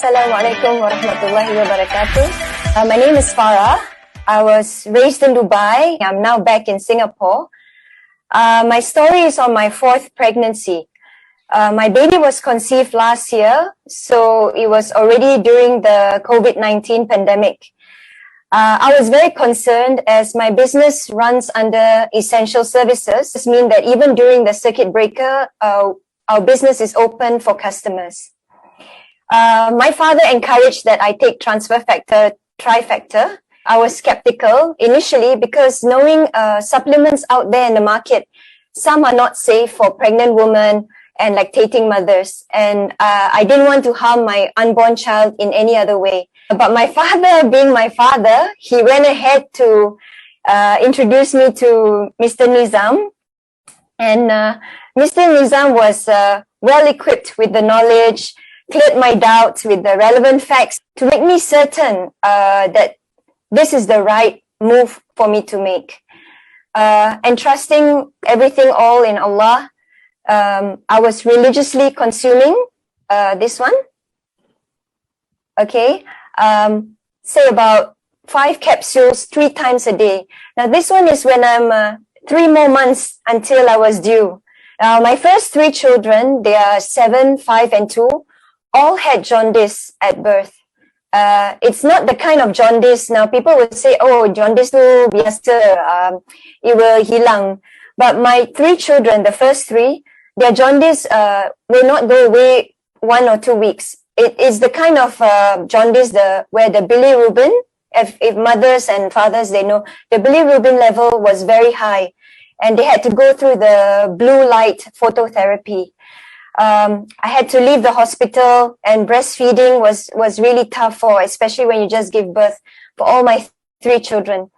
Assalamualaikum warahmatullahi wabarakatuh. My name is Farah. I was raised in Dubai. I'm now back in Singapore. My story is on my fourth pregnancy. My baby was conceived last year, so it was already during the COVID-19 pandemic. I was very concerned as my business runs under essential services. This means that even during the circuit breaker, our business is open for customers. My father encouraged that I take transfer factor trifactor. I was skeptical initially because knowing supplements out there in the market, some are not safe for pregnant women and lactating mothers. And I didn't want to harm my unborn child in any other way. But my father, being my father, he went ahead to introduce me to Mr. Nizam. And Mr. Nizam was well equipped with the knowledge, cleared my doubts with the relevant facts to make me certain that this is the right move for me to make. And trusting everything all in Allah, I was religiously consuming this one. Okay. Say about 5 capsules 3 times a day. Now this one is when I'm 3 more months until I was due. My first 3 children, they are 7, 5 and 2, all had jaundice at birth. It's not the kind of jaundice. Now people will say, oh, jaundice tu biasa, it will hilang. But my 3 children, the first 3, their jaundice will not go away 1 or 2 weeks. It is the kind of jaundice where the bilirubin, if mothers and fathers, they know, the bilirubin level was very high. And they had to go through the blue light phototherapy. I had to leave the hospital, and breastfeeding was really tough especially when you just give birth, for all my 3 children.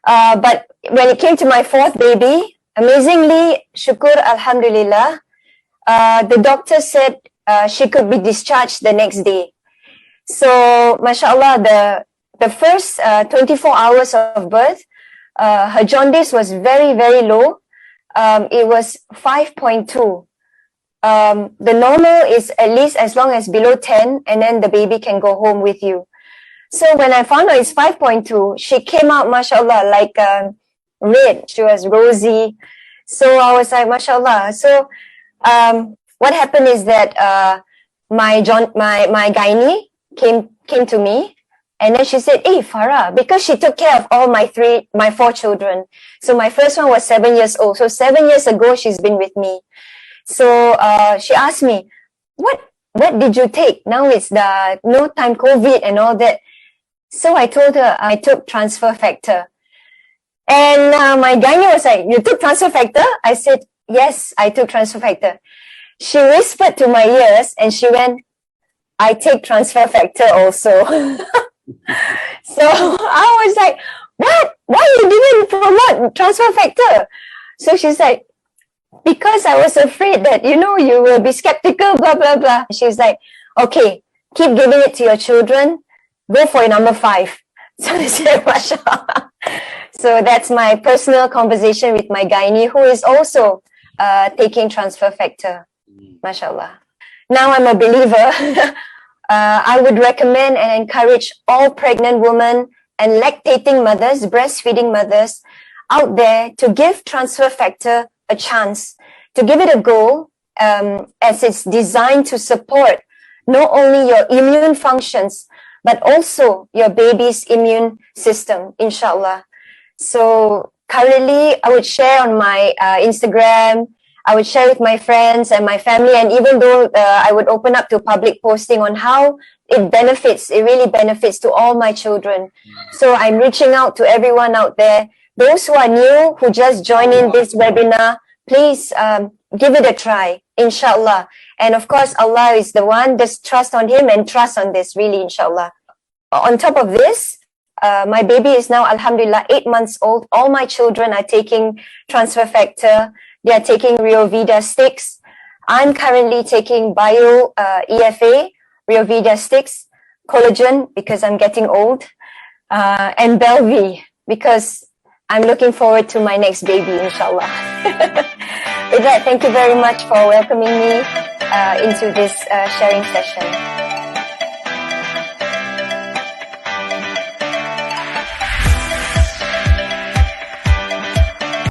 But when it came to my 4th baby, amazingly, shukur alhamdulillah, the doctor said she could be discharged the next day. So, mashallah, the first 24 hours of birth, her jaundice was very, very low. It was 5.2. The normal is at least as long as below 10, and then the baby can go home with you. So when I found out it's 5.2, she came out, mashallah, like red. She was rosy. So I was like, mashallah. So what happened is that my gynae came to me, and then she said, hey, Farah, because she took care of all my 4 children. So my first one was 7 years old. So 7 years ago, she's been with me. So she asked me, what did you take? Now it's the no time COVID and all that. So I told her I took transfer factor. And my gynae was like, you took transfer factor? I said, yes, I took transfer factor. She whispered to my ears and she went, I take transfer factor also. So I was like, what? Why you didn't promote transfer factor? So she's like, because I was afraid that, you will be skeptical, blah, blah, blah. She's like, okay, keep giving it to your children. Go for your number 5. So I said, mashallah. So that's my personal conversation with my gynae, who is also taking transfer factor. Mashallah. Now I'm a believer. I would recommend and encourage all pregnant women and lactating mothers, breastfeeding mothers out there to give transfer factor a chance, to give it a go, as it's designed to support not only your immune functions, but also your baby's immune system, inshallah. So currently, I would share on my Instagram, I would share with my friends and my family, and even though I would open up to public posting on how it really benefits to all my children. So I'm reaching out to everyone out there. Those who are new, who just joined in this webinar, please give it a try, inshallah. And of course, Allah is the one. Just trust on Him and trust on this, really, inshallah. On top of this, my baby is now, alhamdulillah, 8 months old. All my children are taking transfer factor. They are taking Rio Vida sticks. I'm currently taking Bio EFA, Rio Vida sticks, collagen, because I'm getting old, and Belvi, because I'm looking forward to my next baby, inshallah. With that, thank you very much for welcoming me into this sharing session.